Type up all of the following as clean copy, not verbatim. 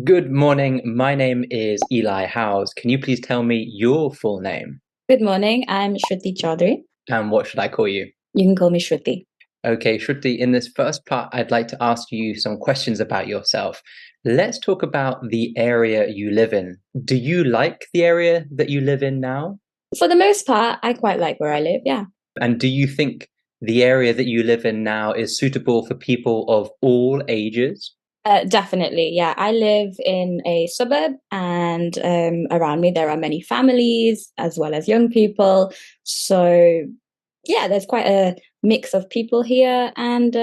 Good morning. My name is Eli Howes. Can you please tell me your full name? Good morning. I'm Shruti Chaudhary. And what should I call you? You can call me Shruti. Okay, Shruti, in this first part, I'd like to ask you some questions about yourself. Let's talk about the area you live in. Do you like the area that you live in now? For the most part, I quite like where I live. Yeah. And do you think the area that you live in now is suitable for people of all ages? Definitely. Yeah. I live in a suburb, and around me there are many families as well as young people. So, yeah, there's quite a mix of people here. And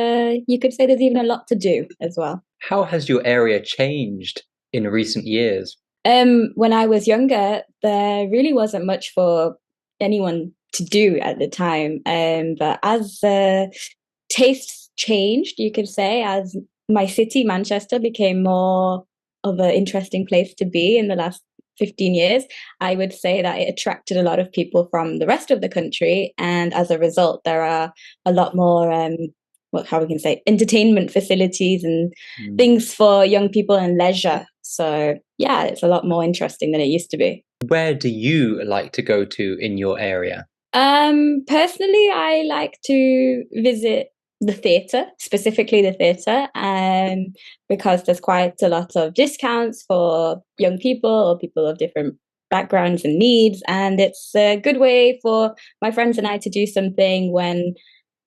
you could say there's even a lot to do as well. How has your area changed in recent years? When I was younger, there really wasn't much for anyone to do at the time. But as tastes changed, you could say, as my city, Manchester, became more of an interesting place to be in the last 15 years, I would say that it attracted a lot of people from the rest of the country. And as a result, there are a lot more, how we can say, entertainment facilities and Mm. things for young people and leisure. So, yeah, it's a lot more interesting than it used to be. Where do you like to go to in your area? Personally, I like to visit the theatre, specifically the theatre, because there's quite a lot of discounts for young people or people of different backgrounds and needs, and it's a good way for my friends and I to do something when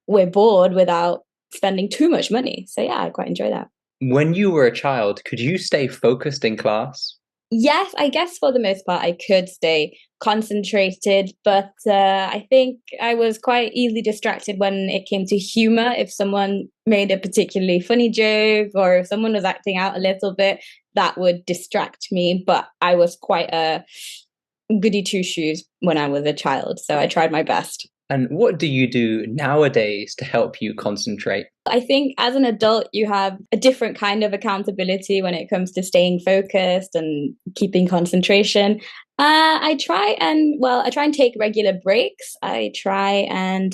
we're bored without spending too much money. So yeah, I quite enjoy that. When you were a child, could you stay focused in class? Yes, I guess for the most part I could stay concentrated, but I think I was quite easily distracted when it came to humor. If someone made a particularly funny joke or if someone was acting out a little bit, that would distract me. But I was quite a goody two shoes when I was a child, so I tried my best. And what do you do nowadays to help you concentrate? I think as an adult, you have a different kind of accountability when it comes to staying focused and keeping concentration. I try and take regular breaks. I try and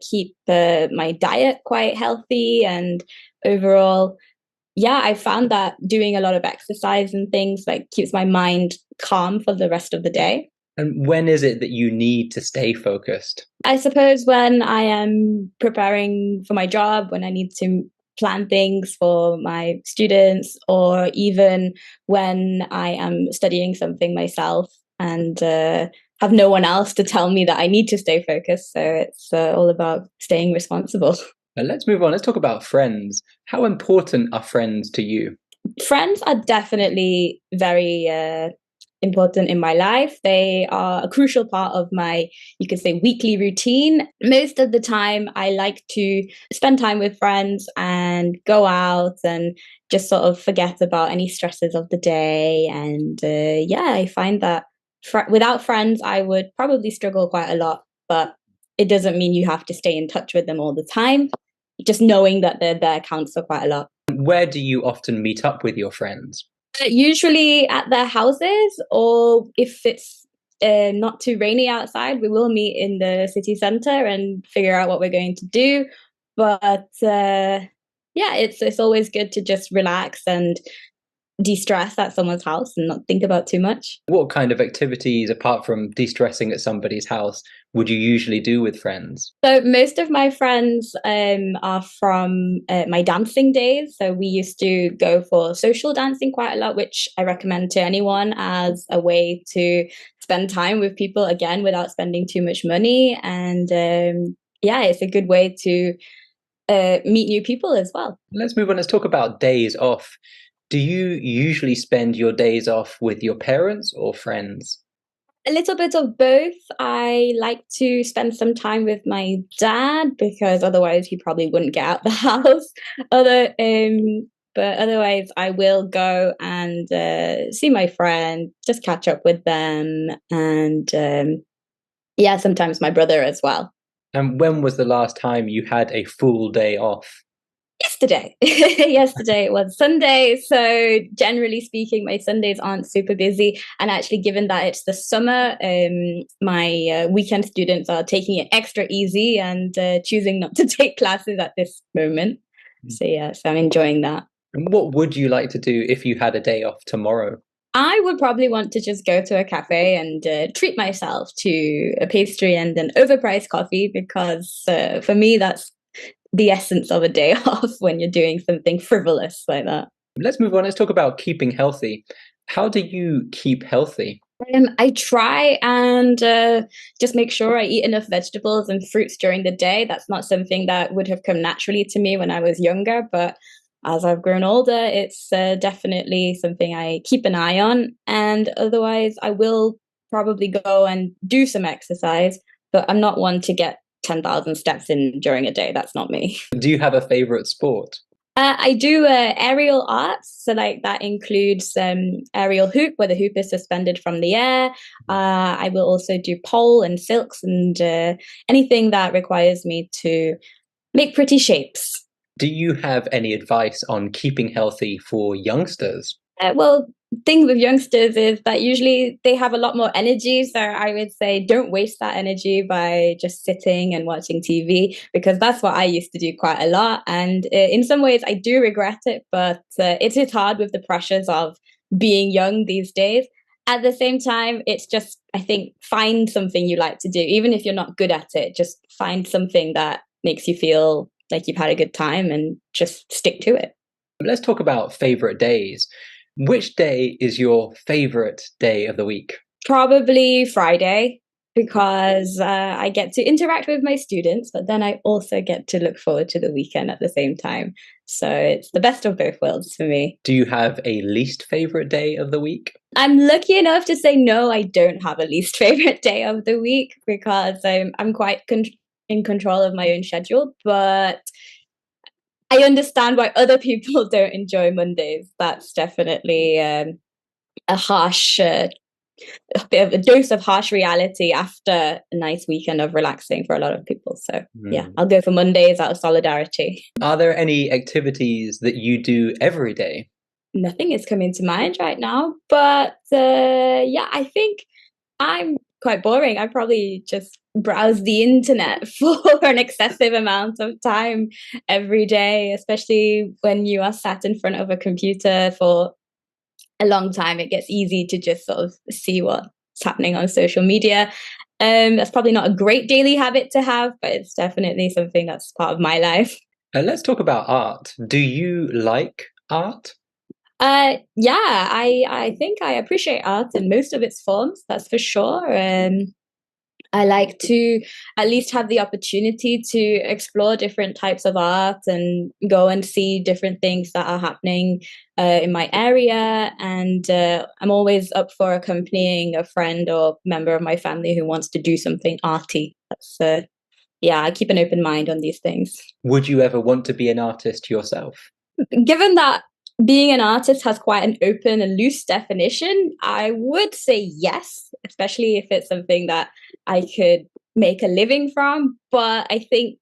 keep my diet quite healthy, and overall, yeah, I found that doing a lot of exercise and things like keeps my mind calm for the rest of the day. And when is it that you need to stay focused? I suppose when I am preparing for my job, when I need to plan things for my students, or even when I am studying something myself and have no one else to tell me that I need to stay focused. So it's all about staying responsible. Let's move on. Let's talk about friends. How important are friends to you? Friends are definitely very important in my life. They are a crucial part of my, you could say, weekly routine. Most of the time, I like to spend time with friends and go out and just sort of forget about any stresses of the day. And yeah, I find that without friends, I would probably struggle quite a lot. But it doesn't mean you have to stay in touch with them all the time. Just knowing that they're there counts for quite a lot. Where do you often meet up with your friends? Usually at their houses, or if it's not too rainy outside, we will meet in the city centre and figure out what we're going to do. But yeah, it's always good to just relax and de-stress at someone's house and not think about too much. What kind of activities, apart from de-stressing at somebody's house, would you usually do with friends? So most of my friends are from my dancing days. So we used to go for social dancing quite a lot, which I recommend to anyone as a way to spend time with people again without spending too much money. And yeah, it's a good way to meet new people as well. Let's move on. Let's talk about days off. Do you usually spend your days off with your parents or friends? A little bit of both. I like to spend some time with my dad because otherwise he probably wouldn't get out the house. Other, but otherwise I will go and see my friend, just catch up with them, and yeah, sometimes my brother as well. And when was the last time you had a full day off? Yesterday. Yesterday it was Sunday. So generally speaking, my Sundays aren't super busy. And actually, given that it's the summer, my weekend students are taking it extra easy and choosing not to take classes at this moment. So yeah, so I'm enjoying that. And what would you like to do if you had a day off tomorrow? I would probably want to just go to a cafe and treat myself to a pastry and an overpriced coffee because for me, that's the essence of a day off when you're doing something frivolous like that. Let's move on. Let's talk about keeping healthy. How do you keep healthy? I try and just make sure I eat enough vegetables and fruits during the day. That's not something that would have come naturally to me when I was younger, but as I've grown older, it's definitely something I keep an eye on. And otherwise, I will probably go and do some exercise, but I'm not one to get 10,000 steps in during a day. That's not me. Do you have a favorite sport? I do aerial arts, so like that includes aerial hoop, where the hoop is suspended from the air. I will also do pole and silks and anything that requires me to make pretty shapes. Do you have any advice on keeping healthy for youngsters? Well, thing with youngsters is that usually they have a lot more energy. So I would say don't waste that energy by just sitting and watching TV, because that's what I used to do quite a lot. And in some ways, I do regret it, but it is hard with the pressures of being young these days. At the same time, it's just, I think, find something you like to do. Even if you're not good at it, just find something that makes you feel like you've had a good time and just stick to it. Let's talk about favorite days. Which day is your favorite day of the week? Probably Friday, because I get to interact with my students, but then I also get to look forward to the weekend at the same time. So it's the best of both worlds for me. Do you have a least favorite day of the week? I'm lucky enough to say no, I don't have a least favorite day of the week because I'm quite in control of my own schedule, but I understand why other people don't enjoy Mondays. That's definitely a harsh, a bit of a dose of harsh reality after a nice weekend of relaxing for a lot of people. So yeah, I'll go for Mondays out of solidarity. Are there any activities that you do every day? Nothing is coming to mind right now, but yeah, I think I'm quite boring. I probably just browse the internet for an excessive amount of time every day, especially when you are sat in front of a computer for a long time. It gets easy to just sort of see what's happening on social media. That's probably not a great daily habit to have, but it's definitely something that's part of my life. Let's talk about art. Do you like art? Yeah, I think I appreciate art in most of its forms, that's for sure. I like to at least have the opportunity to explore different types of art and go and see different things that are happening in my area. And I'm always up for accompanying a friend or member of my family who wants to do something arty. Yeah, I keep an open mind on these things. Would you ever want to be an artist yourself? Given that being an artist has quite an open and loose definition, I would say yes, especially if it's something that I could make a living from. But I think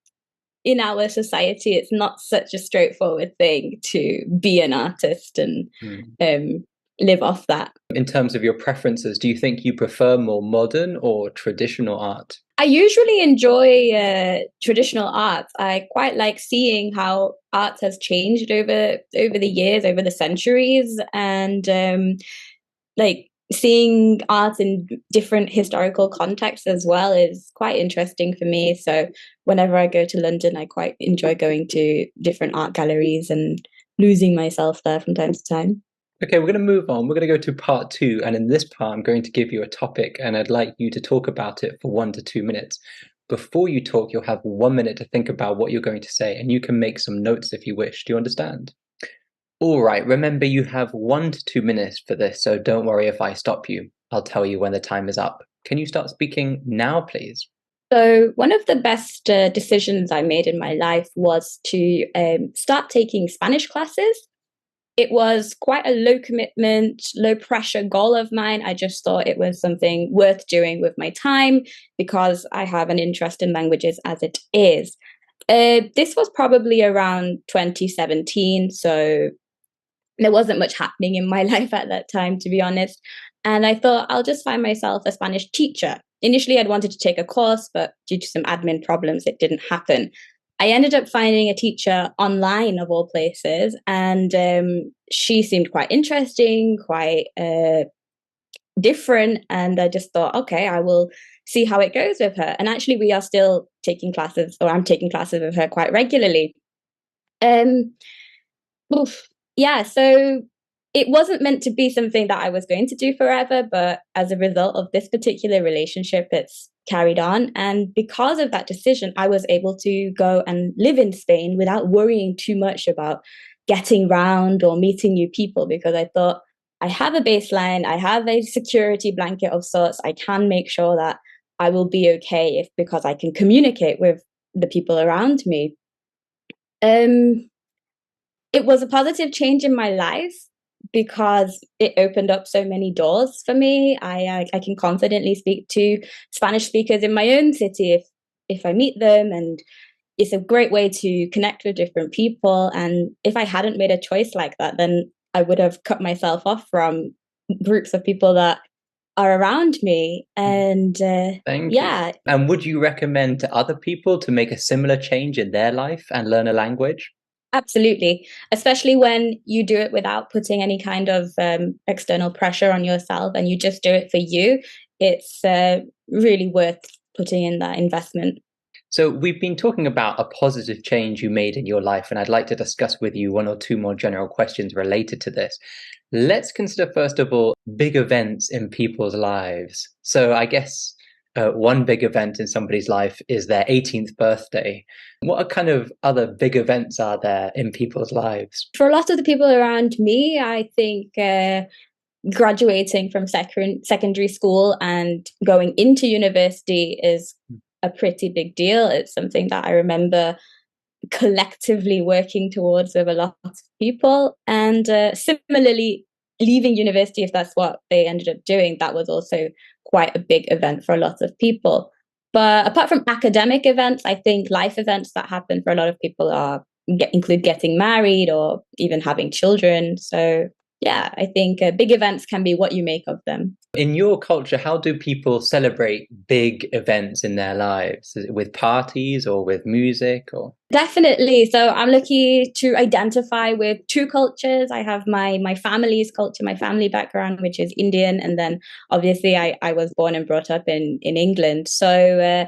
in our society, it's not such a straightforward thing to be an artist and live off that. In terms of your preferences, do you think you prefer more modern or traditional art? I usually enjoy traditional art. I quite like seeing how art has changed over the years, over the centuries, and like seeing art in different historical contexts as well is quite interesting for me. So whenever I go to London, I quite enjoy going to different art galleries and losing myself there from time to time. Okay, we're going to move on. We're going to go to part 2. And in this part, I'm going to give you a topic and I'd like you to talk about it for 1 to 2 minutes. Before you talk, you'll have 1 minute to think about what you're going to say, and you can make some notes if you wish. Do you understand? All right, remember you have 1 to 2 minutes for this, so don't worry if I stop you. I'll tell you when the time is up. Can you start speaking now, please? So one of the best decisions I made in my life was to start taking Spanish classes. It was quite a low commitment, low pressure goal of mine. I just thought it was something worth doing with my time because I have an interest in languages as it is. This was probably around 2017, so there wasn't much happening in my life at that time, to be honest. And I thought I'll just find myself a Spanish teacher. Initially, I'd wanted to take a course, but due to some admin problems, it didn't happen. I ended up finding a teacher online of all places, and she seemed quite interesting, quite different, and I just thought, okay, I will see how it goes with her. And actually, we are still taking classes, or I'm taking classes with her quite regularly. Um, oof. Yeah, so it wasn't meant to be something that I was going to do forever, but as a result of this particular relationship, it's carried on. And because of that decision, I was able to go and live in Spain without worrying too much about getting round or meeting new people, because I thought I have a baseline, I have a security blanket of sorts. I can make sure that I will be okay if because I can communicate with the people around me. Um, it was a positive change in my life because it opened up so many doors for me. I can confidently speak to Spanish speakers in my own city if I meet them, and it's a great way to connect with different people. And if I hadn't made a choice like that, then I would have cut myself off from groups of people that are around me. And Thank you. yeah, And would you recommend to other people to make a similar change in their life and learn a language? absolutely, especially when you do it without putting any kind of external pressure on yourself and you just do it for you. It's really worth putting in that investment. So, we've been talking about a positive change you made in your life, and I'd like to discuss with you one or two more general questions related to this. Let's consider, first of all, big events in people's lives. So, I guess one big event in somebody's life is their 18th birthday. What kind of other big events are there in people's lives? For a lot of the people around me, I think graduating from secondary school and going into university is a pretty big deal. It's something that I remember collectively working towards with a lot of people. And similarly, leaving university, if that's what they ended up doing, that was also quite a big event for a lot of people. But apart from academic events, I think life events that happen for a lot of people include getting married or even having children. So yeah, I think big events can be what you make of them. In your culture, how do people celebrate big events in their lives? Is it with parties or with music or? Definitely. So I'm lucky to identify with two cultures. I have my family's culture, my family background, which is Indian, and then obviously I was born and brought up in England. So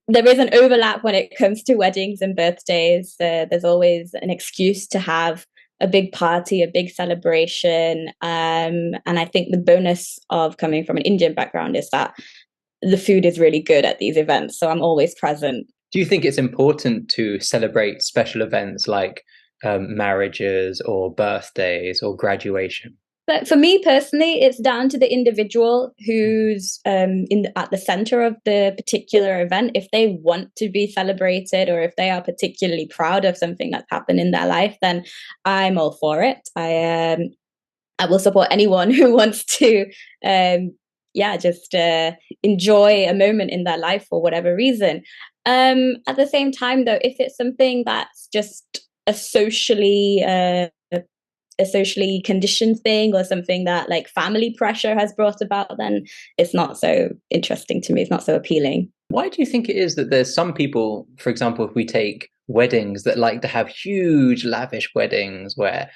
there is an overlap when it comes to weddings and birthdays. There's always an excuse to have a big party, a big celebration. And I think the bonus of coming from an Indian background is that the food is really good at these events. So I'm always present. Do you think it's important to celebrate special events like marriages or birthdays or graduation? But for me personally, it's down to the individual who's at the center of the particular event. If they want to be celebrated or if they are particularly proud of something that's happened in their life, then I'm all for it. I will support anyone who wants to, just enjoy a moment in their life for whatever reason. At the same time, though, if it's something that's just a socially conditioned thing or something that like family pressure has brought about, then it's not so interesting to me. It's not so appealing. Why do you think it is that there's some people, for example, if we take weddings, that like to have huge, lavish weddings where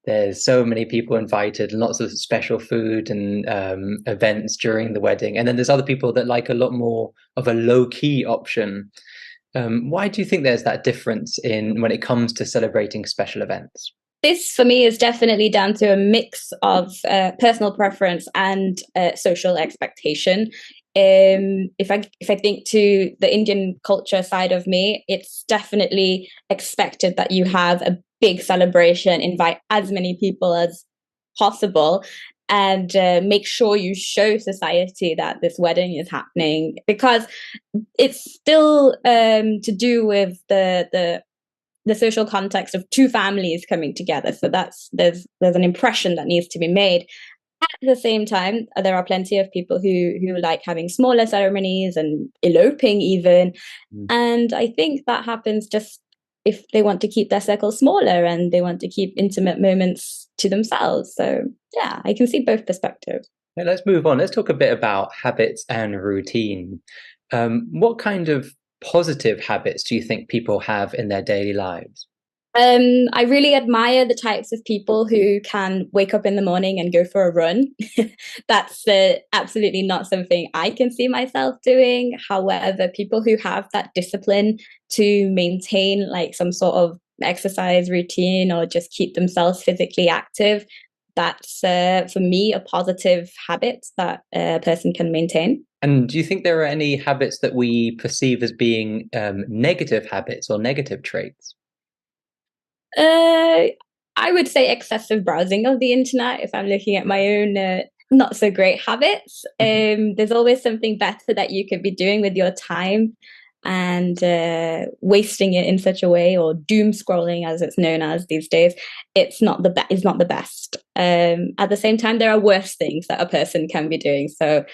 there's so many people invited, lots of special food and events during the wedding, and then there's other people that like a lot more of a low-key option. Why do you think there's that difference in when it comes to celebrating special events? This for me is definitely down to a mix of personal preference and social expectation. If I think to the Indian culture side of me, it's definitely expected that you have a big celebration, invite as many people as possible, and make sure you show society that this wedding is happening, because it's still to do with the social context of two families coming together. So there's an impression that needs to be made. At the same time, there are plenty of people who like having smaller ceremonies and eloping even. And I think that happens just if they want to keep their circle smaller and they want to keep intimate moments to themselves. So yeah, I can see both perspectives. Let's move on. Let's talk a bit about habits and routine. What kind of positive habits do you think people have in their daily lives? I really admire the types of people who can wake up in the morning and go for a run. That's absolutely not something I can see myself doing. However, people who have that discipline to maintain like some sort of exercise routine or just keep themselves physically active, that's for me a positive habit that a person can maintain. And do you think there are any habits that we perceive as being negative habits or negative traits? Uh, I would say excessive browsing of the internet if I'm looking at my own not so great habits. Mhm. There's always something better that you could be doing with your time, and wasting it in such a way, or doom scrolling as it's known as these days, it's not the best. At the same time, there are worse things that a person can be doing. So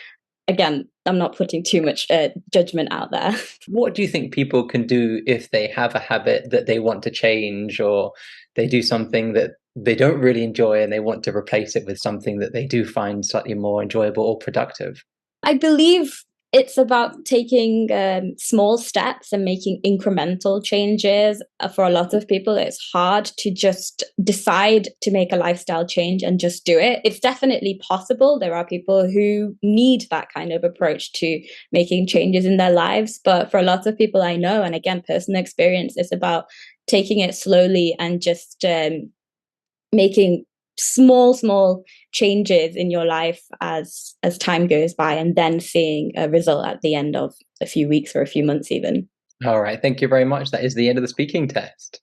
again, I'm not putting too much judgment out there. What do you think people can do if they have a habit that they want to change, or they do something that they don't really enjoy and they want to replace it with something that they do find slightly more enjoyable or productive? I believe it's about taking small steps and making incremental changes. For a lot of people, it's hard to just decide to make a lifestyle change and just do it. It's definitely possible. There are people who need that kind of approach to making changes in their lives. But for a lot of people I know, and again, personal experience, it's about taking it slowly and just making small changes in your life as time goes by, and then seeing a result at the end of a few weeks or a few months even. All right, thank you very much. That is the end of the speaking test.